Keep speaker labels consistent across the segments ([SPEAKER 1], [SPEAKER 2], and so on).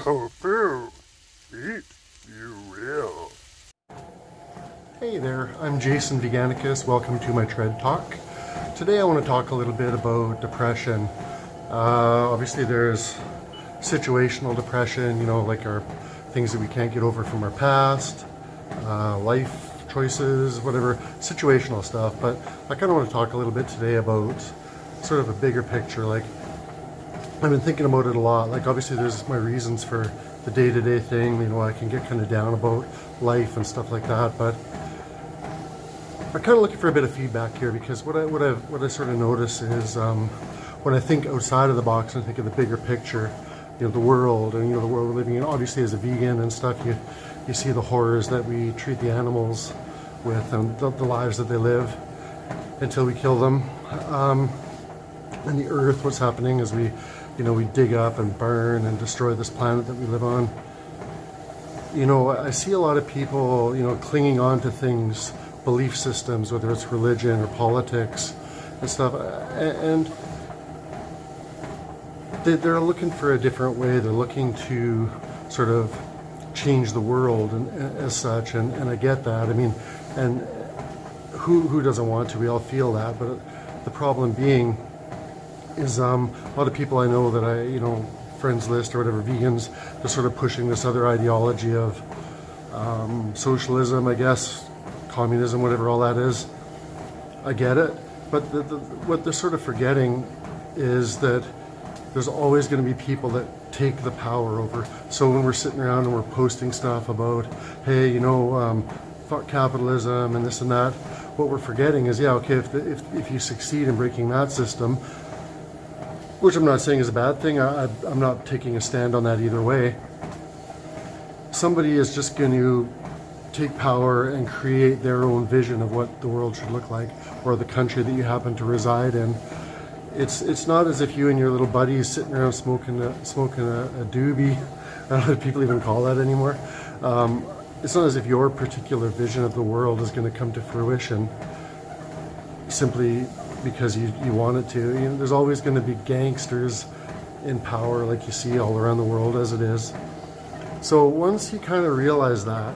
[SPEAKER 1] Tofu, eat you will. Hey there, I'm Jason Veganicus. Welcome to my TRED Talk. Today I want to talk a little bit about depression. Obviously there's situational depression, you know, like our things that we can't get over from our past, life choices, whatever, situational stuff. But I kind of want to talk a little bit today about sort of a bigger picture. Like, I've been thinking about it a lot. Like, obviously there's my reasons for the day-to-day thing, you know, I can get kind of down about life and stuff like that, but I'm kind of looking for a bit of feedback here, because what I sort of notice is when I think outside of the box and think of the bigger picture, you know, the world, and you know, the world we're living in. Obviously, as a vegan and stuff, you see the horrors that we treat the animals with, and the lives that they live until we kill them, and the earth. What's happening is we dig up and burn and destroy this planet that we live on. You know, I see a lot of people, you know, clinging on to things, belief systems, whether it's religion or politics and stuff, and they're looking for a different way. They're looking to sort of change the world and as such, and I get that. I mean, and who doesn't want to? We all feel that, but the problem being is a lot of people I know that friends list or whatever, vegans, they're sort of pushing this other ideology of socialism, I guess, communism, whatever all that is. I get it, but what they're sort of forgetting is that there's always going to be people that take the power over. So when we're sitting around and we're posting stuff about, hey, you know, fuck capitalism and this and that, what we're forgetting is, yeah, okay, if you succeed in breaking that system, which I'm not saying is a bad thing, I'm not taking a stand on that either way, somebody is just going to take power and create their own vision of what the world should look like, or the country that you happen to reside in. It's not as if you and your little buddies sitting around smoking a doobie. I don't know if people even call that anymore. It's not as if your particular vision of the world is going to come to fruition simply because you want it to. You know, there's always going to be gangsters in power, like you see all around the world as it is. So once you kind of realize that,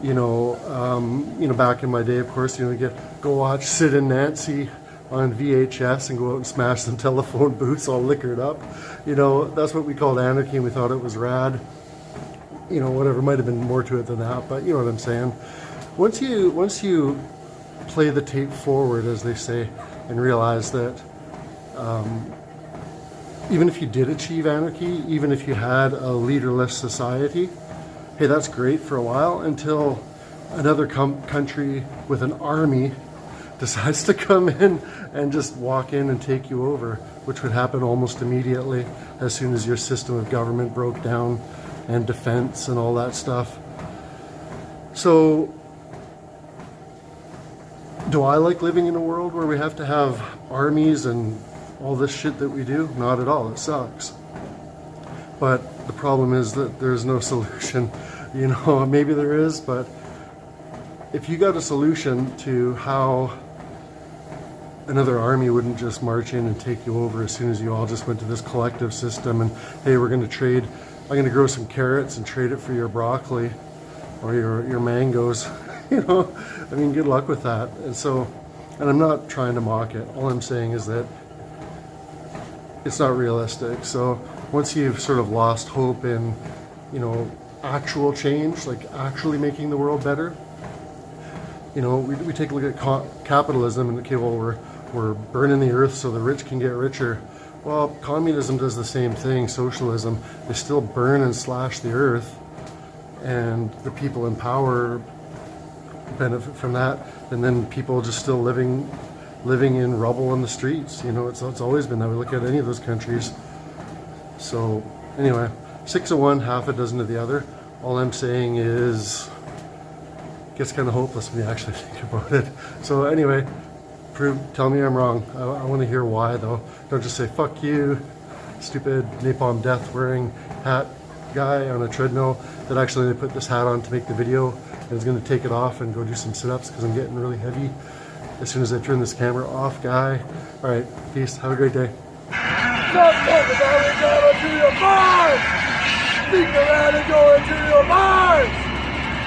[SPEAKER 1] you know, back in my day, of course, you know, go watch Sid and Nancy on VHS and go out and smash some telephone booths all liquored up. You know, that's what we called anarchy, and we thought it was rad. You know, whatever, might have been more to it than that, but you know what I'm saying. Once you play the tape forward, as they say, and realize that even if you did achieve anarchy, even if you had a leaderless society, hey, that's great for a while, until another country with an army decides to come in and just walk in and take you over, which would happen almost immediately as soon as your system of government broke down and defense and all that stuff. So, do I like living in a world where we have to have armies and all this shit that we do? Not at all. It sucks. But the problem is that there's no solution. You know, maybe there is, but if you got a solution to how another army wouldn't just march in and take you over as soon as you all just went to this collective system and, hey, we're going to trade, I'm going to grow some carrots and trade it for your broccoli or your mangoes. You know, I mean, good luck with that. And I'm not trying to mock it. All I'm saying is that it's not realistic. So once you've sort of lost hope in, you know, actual change, like actually making the world better, you know, we take a look at capitalism and, okay, well, we're burning the earth so the rich can get richer. Well, communism does the same thing, socialism. They still burn and slash the earth, and the people in power benefit from that, and then people just still living in rubble in the streets. You know, it's always been that. We look at any of those countries. So anyway, 6 of one, half a dozen of the other. All I'm saying is, it gets kind of hopeless when you actually think about it. So anyway, tell me I'm wrong. I want to hear why, though. Don't just say fuck you, stupid napalm death wearing hat guy on a treadmill that actually they put this hat on to make the video and is going to take it off and go do some sit-ups because I'm getting really heavy as soon as I turn this camera off guy. All right, peace. Have a great day.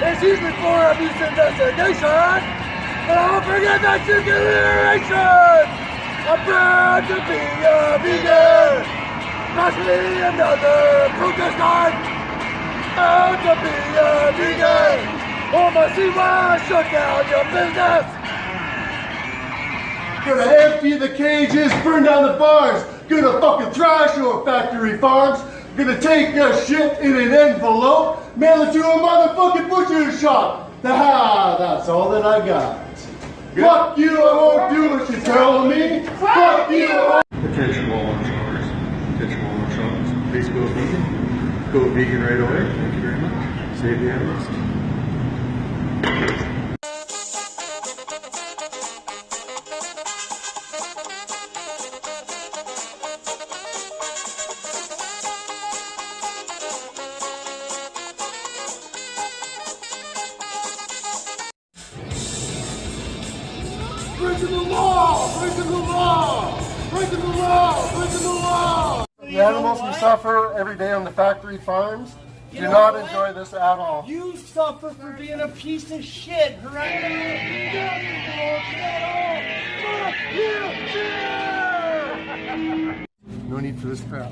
[SPEAKER 2] It's usually for abuse investigation, but I won't forget that you consideration. I'm proud to be a vegan. Pass me another protest line. Proud to be a vegan. Oh, my CY shut down your business.
[SPEAKER 1] Gonna empty the cages, burn down the bars. Gonna fucking thrash your factory farms. Gonna take your shit in an envelope, mail it to a motherfucking butcher shop. Ha! That's all that I got. Good. Fuck you, I won't do what you're telling me. Fuck you, I won't. Attention Walmart shoppers. Attention Walmart shoppers. Please go vegan. Go vegan right away. Thank you very much. Save the animals.
[SPEAKER 2] Breaking the law! Breaking the law! Breaking the law! Breaking the law!
[SPEAKER 1] The animals who suffer every day on the factory farms do not enjoy this at all.
[SPEAKER 2] You suffer for being a piece of shit, right?
[SPEAKER 1] No need for this crap.